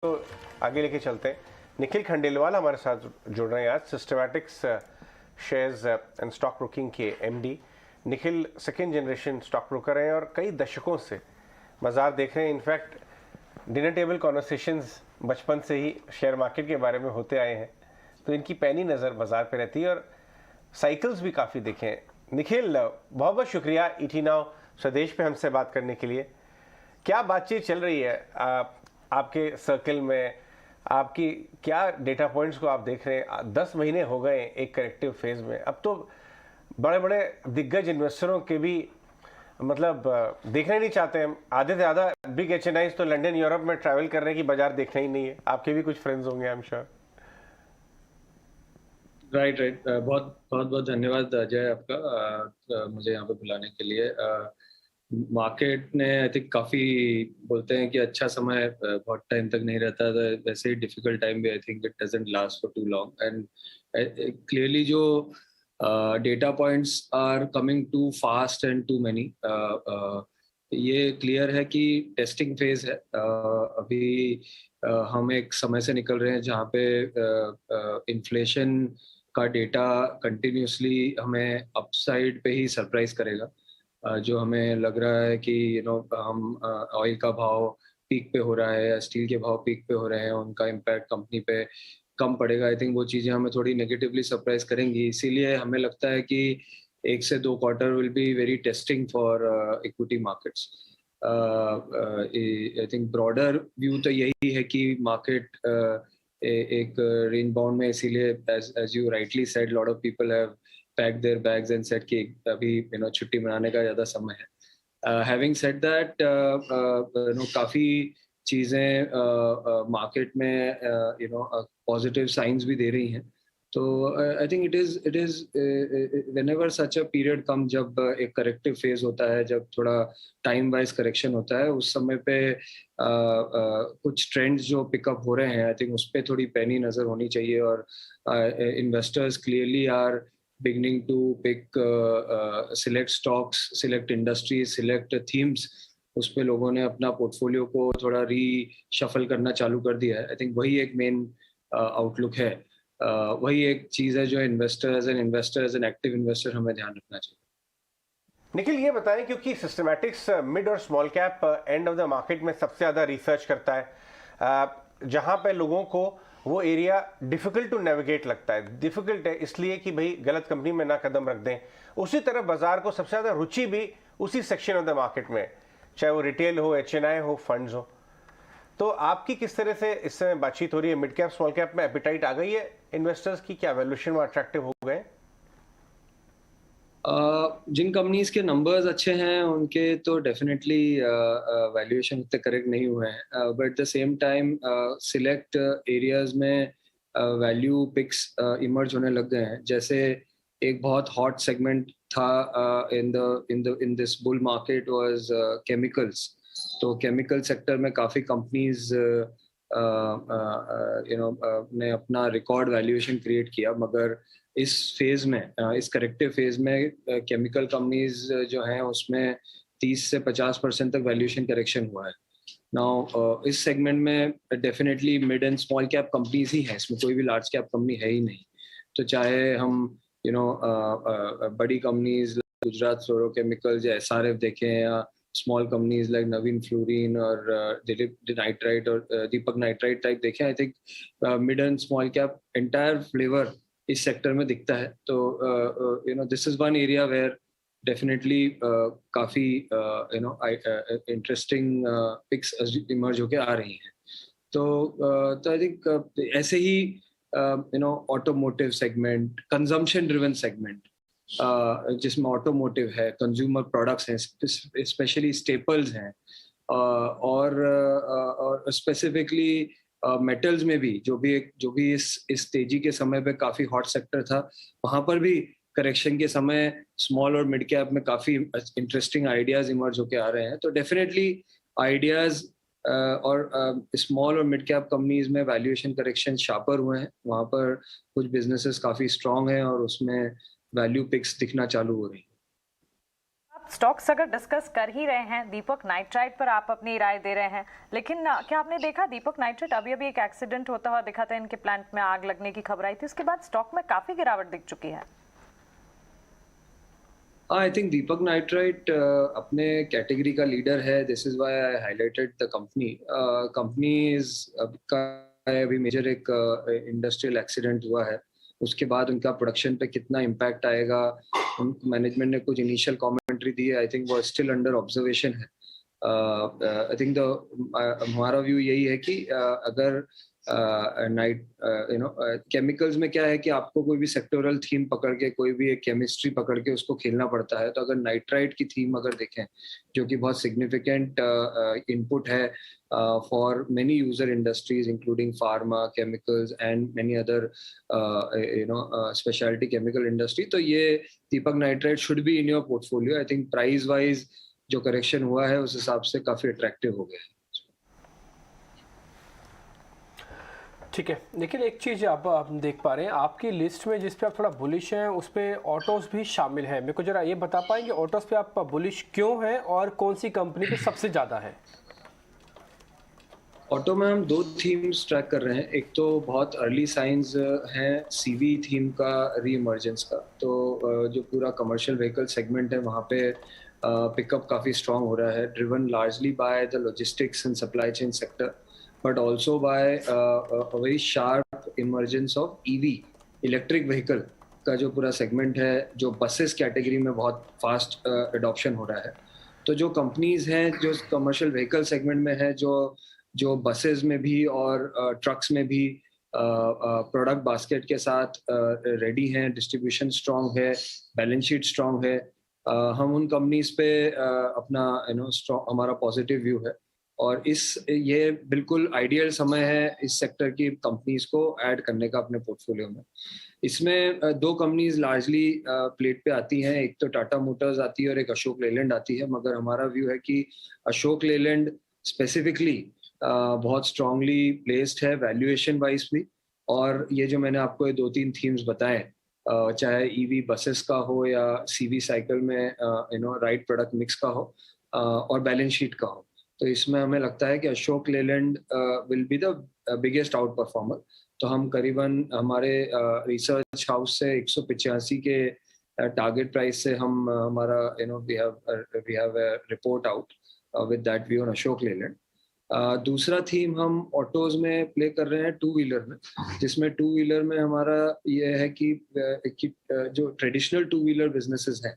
तो आगे लेके चलते हैं। निखिल खंडेलवाल हमारे साथ जुड़ रहे हैं आज, Systematix shares and stock broking के MD. Nikhil second generation stock broker हैं और कई दशकों से बाजार देख रहे हैं। इनफैक्ट डिनर टेबल कॉन्वर्सेशंस बचपन से ही शेयर मार्केट के बारे में होते आए हैं, तो इनकी पैनी नज़र बाजार पे रहती है और साइकिल्स भी काफ़ी देखे हैं। निखिल, बहुत बहुत शुक्रिया ईटी नाउ स्वदेश पे हमसे बात करने के लिए। क्या बातचीत चल रही है आपके सर्कल में? आपकी क्या डेटा पॉइंट्स को आप देख रहे हैं? 10 महीने हो गए एक करेक्टिव फेज में, अब तो बड़े बड़े दिग्गज इन्वेस्टरों के भी मतलब देखना ही नहीं चाहते हैं। आधे से ज़्यादा बिग एचएनआईज तो लंदन यूरोप में ट्रैवल कर रहे हैं कि बाजार देखना ही नहीं है। आपके भी कुछ फ्रेंड्स होंगे I am sure. Right right बहुत बहुत बहुत धन्यवाद अजय आपका मुझे यहाँ पे बुलाने के लिए। मार्केट ने आई थिंक काफ़ी बोलते हैं कि अच्छा समय बहुत टाइम तक नहीं रहता, तो वैसे ही डिफिकल्ट टाइम भी I think it doesn't last for too long. And clearly जो data points are coming too fast and too many, ये क्लियर है कि टेस्टिंग फेज है। अभी हम एक समय से निकल रहे हैं जहाँ पे इन्फ्लेशन का डेटा कंटिन्यूसली हमें अपसाइड पे ही सरप्राइज करेगा। जो हमें लग रहा है कि हम ऑयल का भाव पीक पे हो रहा है या स्टील के भाव पीक पे हो रहे हैं, उनका इम्पैक्ट कंपनी पे कम पड़ेगा। आई थिंक वो चीज़ें हमें थोड़ी नेगेटिवली सरप्राइज करेंगी, इसीलिए हमें लगता है कि 1 से 2 quarter will be very testing for equity markets. I think broader view तो यही है कि मार्केट एक रेंज बाउंड में, इसीलिए as you rightly said lot of people have pack their bags and said कि अभी छुट्टी मनाने का ज़्यादा समय है। हैविंग सेड दैट काफ़ी चीज़ें मार्केट में पॉजिटिव साइंस भी दे रही हैं। तो आई think it is whenever such a period come, जब एक करेक्टिव फेज होता है, जब थोड़ा टाइम वाइज करेक्शन होता है, उस समय पे कुछ ट्रेंड्स जो पिकअप हो रहे हैं, आई थिंक उस पर थोड़ी पैनी नज़र होनी चाहिए। और investors clearly are beginning to pick select stocks, select industries, select themes। उस पे लोगों ने अपना पोर्टफोलियो को थोड़ा रीशफल करना चालू कर दिया है। आई थिंक वही एक मेन आउटलुक है। वही एक चीज़ है जो इन्वेस्टर्स एंड एक्टिव इन्वेस्टर हमें ध्यान रखना चाहिए। निखिल, ये बताएं, क्योंकि सिस्टमैटिक्स मिड और small cap end of the market में सबसे ज़्यादा रिसर्च करता है, जहां पे लोगों को वो एरिया डिफिकल्ट टू नेविगेट लगता है। डिफिकल्ट है इसलिए कि भाई गलत कंपनी में ना कदम रख दें। उसी तरह बाजार को सबसे ज़्यादा रुचि भी उसी सेक्शन ऑफ द मार्केट में, चाहे वो रिटेल हो, एचएनआई हो, फंड्स हो। तो आपकी किस तरह से इस समय बातचीत हो रही है? मिड कैप स्मॉल कैप में एपिटाइट आ गई है इन्वेस्टर्स की? क्या वैल्यूएशन में अट्रैक्टिव हो गए? जिन कंपनीज के नंबर्स अच्छे हैं उनके तो डेफिनेटली वैल्यूएशन उतने करेक्ट नहीं हुए हैं, but the same time select areas में वैल्यू पिक्स इमर्ज होने लग गए हैं। जैसे एक बहुत हॉट सेगमेंट था in this bull market was chemicals. तो केमिकल सेक्टर में काफ़ी कंपनीज ने अपना रिकॉर्ड वैल्यूएशन क्रिएट किया, मगर इस फेज में, इस करेक्टिव फेज में केमिकल कंपनीज जो हैं उसमें 30 से 50% तक वैल्यूएशन करेक्शन हुआ है। नाउ इस सेगमेंट में definitely mid and small cap companies ही हैं, इसमें कोई भी लार्ज कैप कंपनी है ही नहीं। तो चाहे हम बड़ी कंपनीज गुजरात फ्लोरोकेमिकल्स या एसआरएफ देखें, या small companies like Navin fluorine और दिलीप नाइट्राइट और दीपक नाइट्राइट टाइप देखें, I think mid and small cap entire flavour इस सेक्टर में दिखता है। तो this is one area where definitely काफ़ी इंटरेस्टिंग पिक्स इमर्ज होके आ रही हैं। तो आई थिंक ऐसे ही automotive segment, consumption driven segment, जिसमें ऑटोमोटिव है, कंज्यूमर प्रोडक्ट्स हैं, स्पेशली स्टेपल्स हैं, और स्पेसिफिकली मेटल्स में भी जो भी इस तेजी के समय पे काफ़ी हॉट सेक्टर था, वहाँ पर भी करेक्शन के समय स्मॉल और मिड कैप में काफ़ी इंटरेस्टिंग आइडियाज इमर्ज होके आ रहे हैं। तो डेफिनेटली आइडियाज और स्मॉल और मिड कैप कंपनीज में वैल्यूएशन करेक्शन शार्पर हुए हैं। वहाँ पर कुछ बिजनेसेस काफ़ी स्ट्रॉन्ग हैं और उसमें वैल्यू पिक्स दिखना चालू हो रही है। आप स्टॉक्स अगर डिस्कस कर ही रहे हैं, दीपक नाइट्राइट पर आप अपनी राय दे रहे हैं, लेकिन क्या आपने देखा दीपक नाइट्राइट अभी अभी एक एक्सीडेंट होता हुआ दिखा था, इनके प्लांट में आग लगने की खबर आई थी, उसके बाद स्टॉक में काफी गिरावट दिख चुकी है। आई थिंक दीपक नाइट्राइट अपने कैटेगरी का लीडर है. This is why I highlighted the company. Companies का अभी मेजर एक इंडस्ट्रियल एक्सीडेंट हुआ है, उसके बाद उनका प्रोडक्शन पे कितना इम्पैक्ट आएगा, मैनेजमेंट ने कुछ इनिशियल कमेंट्री दी है. आई थिंक वो स्टिल अंडर ऑब्जर्वेशन है. आई थिंक हमारा व्यू यही है कि अगर केमिकल्स में क्या है कि आपको कोई भी सेक्टोरल थीम पकड़ के, कोई भी एक केमिस्ट्री पकड़ के उसको खेलना पड़ता है. तो अगर नाइट्राइट की थीम अगर देखें, जो कि बहुत सिग्निफिकेंट इनपुट है for many user industries including pharma, chemicals and many other speciality chemical industry, तो ये Deepak nitrite should be in your portfolio. I think price wise जो करेक्शन हुआ है उस हिसाब से काफी अट्रैक्टिव हो गया है. ठीक है, लेकिन एक चीज़ आप देख पा रहे हैं आपकी लिस्ट में जिस पे आप थोड़ा बुलिश हैं उस पे ऑटोज भी शामिल है. मेरे को जरा ये बता पाएंगे ऑटोज पे आप बुलिश क्यों हैं और कौन सी कंपनी पे सबसे ज़्यादा है? ऑटो में हम दो थीम्स ट्रैक कर रहे हैं. एक तो बहुत अर्ली साइंस हैं सीवी थीम का, रीइमर्जेंस का. तो जो पूरा कमर्शियल व्हीकल सेगमेंट है वहाँ पे पिकअप काफ़ी स्ट्रांग हो रहा है, driven largely by the logistics and supply chain sector, but also by a very sharp emergence of EV, electric vehicle का जो पूरा सेगमेंट है, जो बसेस कैटेगरी में बहुत फास्ट एडॉप्शन हो रहा है. तो जो कंपनीज हैं जो कमर्शियल व्हीकल सेगमेंट में है, जो बसेस में भी और ट्रक्स में भी प्रोडक्ट बास्केट के साथ रेडी हैं, डिस्ट्रीब्यूशन स्ट्रांग है, बैलेंस शीट स्ट्रांग है, हम उन कंपनीज पे अपना हमारा पॉजिटिव व्यू है. और ये बिल्कुल आइडियल समय है इस सेक्टर की कंपनीज को ऐड करने का अपने पोर्टफोलियो में. इसमें दो कंपनीज लार्जली प्लेट पे आती हैं, एक तो टाटा मोटर्स आती है और एक अशोक लेलैंड आती है. मगर हमारा व्यू है कि अशोक लेलैंड स्पेसिफिकली बहुत स्ट्रांगली प्लेस्ड है वैल्यूएशन वाइज भी. और ये जो मैंने आपको ये 2-3 थीम्स बताए, चाहे ईवी बसेस का हो या सीवी साइकिल में राइट प्रोडक्ट मिक्स का हो और बैलेंस शीट का हो, तो इसमें हमें लगता है कि Ashok Leyland will be the biggest out performer. तो हम करीबन हमारे रिसर्च हाउस से 185 के टारगेट प्राइस से हम हमारा we have a report out with that view on Ashok Leyland. दूसरा थीम हम ऑटोज में प्ले कर रहे हैं टू व्हीलर में, जिसमें टू व्हीलर में हमारा ये है कि जो ट्रेडिशनल टू व्हीलर बिजनेसेस हैं,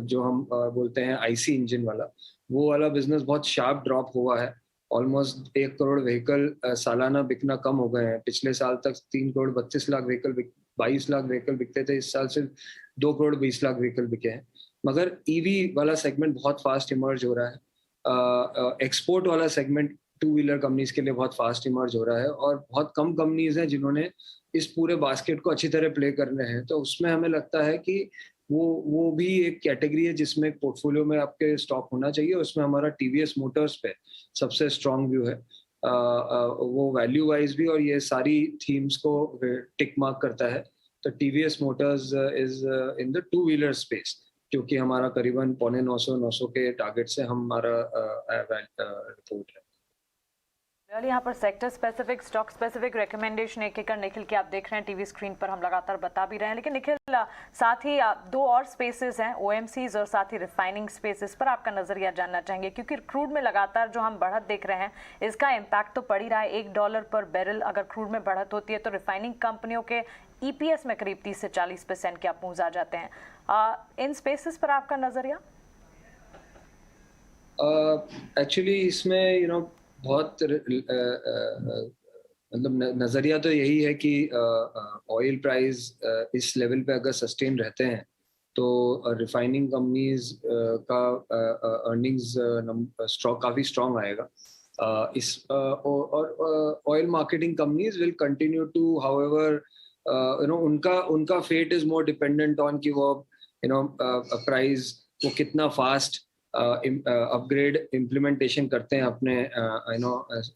जो हम बोलते हैं आईसी इंजन वाला, वो वाला बिजनेस बहुत शार्प ड्रॉप हुआ है. ऑलमोस्ट 1 करोड़ व्हीकल सालाना बिकना कम हो गए हैं. पिछले साल तक 3 करोड़ 32 लाख व्हीकल 22 लाख व्हीकल बिकते थे, इस साल सिर्फ 2 करोड़ 20 लाख व्हीकल बिके हैं. मगर ईवी वाला सेगमेंट बहुत फास्ट इमर्ज हो रहा है. एक्सपोर्ट वाला सेगमेंट टू व्हीलर कंपनीज के लिए बहुत फास्ट इमर्ज हो रहा है, और बहुत कम कंपनीज हैं जिन्होंने इस पूरे बास्केट को अच्छी तरह प्ले करने हैं. तो उसमें हमें लगता है कि वो भी एक कैटेगरी है जिसमें पोर्टफोलियो में आपके स्टॉक होना चाहिए. उसमें हमारा टीवीएस मोटर्स पे सबसे स्ट्रांग व्यू है, वो वैल्यू वाइज भी, और ये सारी थीम्स को टिक मार्क करता है. तो TVS Motors is in the two wheeler space, जो कि हमारा करीबन 950 के टारगेट से हमारा रिपोर्ट है. यहाँ पर sector specific, stock specific recommendation एक एक निखिल की आप देख रहे हैं टीवी स्क्रीन पर, हम लगातार बता भी रहे हैं. लेकिन निखिल, साथ ही दो और स्पेसेस हैं, ओएमसीज और साथ ही रिफाइनिंग स्पेसेस पर आपका नजरिया जानना चाहेंगे, क्योंकि क्रूड में लगातार जो हम बढ़त देख रहे हैं इसका इम्पैक्ट तो पड़ ही रहा है. $1 पर बैरल अगर क्रूड में बढ़त होती है तो रिफाइनिंग कंपनियों के ईपीएस में करीब 30 से 40% के आप मूव आ जाते हैं. इन स्पेसेस पर आपका नजरिया? एक्चुअली इसमें बहुत मतलब नजरिया तो यही है कि ऑयल प्राइस इस लेवल पे अगर सस्टेन रहते हैं तो रिफाइनिंग कंपनीज का अर्निंग्स स्ट्रॉक काफी स्ट्रांग आएगा. और oil marketing companies will continue to, however उनका fate is more dependent on कि वो प्राइस वो कितना फास्ट अपग्रेड इम्प्लीमेंटेशन करते हैं अपने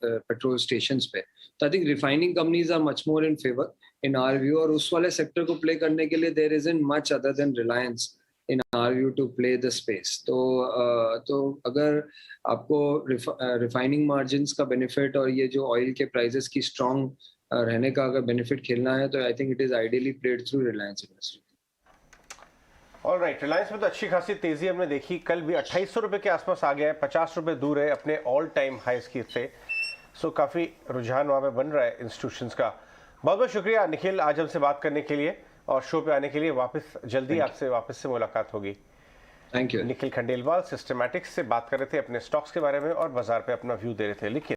पेट्रोल स्टेशंस पे. तो आई think refining companies are much more in favour in our view. और उस वाले सेक्टर को प्ले करने के लिए there isn't much other than Reliance in our view to play the space. तो अगर आपको रिफाइनिंग मार्जिन्स का बेनिफिट और ये जो ऑयल के प्राइसेस की स्ट्रॉन्ग रहने का अगर बेनिफिट खेलना है तो आई think it is ideally played through Reliance industry. All right, Reliance में तो अच्छी खासी तेजी हमने देखी, कल भी 2800 रुपए के आसपास आ गया है, 50 रुपए दूर है अपने ऑल टाइम हाईस की से। सो काफी रुझान वहां पे बन रहा है इंस्टीट्यूशंस का। बहुत बहुत शुक्रिया निखिल आज हमसे बात करने के लिए और शो पे आने के लिए। वापस जल्दी आपसे वापस से मुलाकात होगी। Thank you. निखिल खंडेलवाल सिस्टमैटिक्स से बात कर रहे थे अपने स्टॉक्स के बारे में और बाजार पे अपना व्यू दे रहे थे। लिखिए।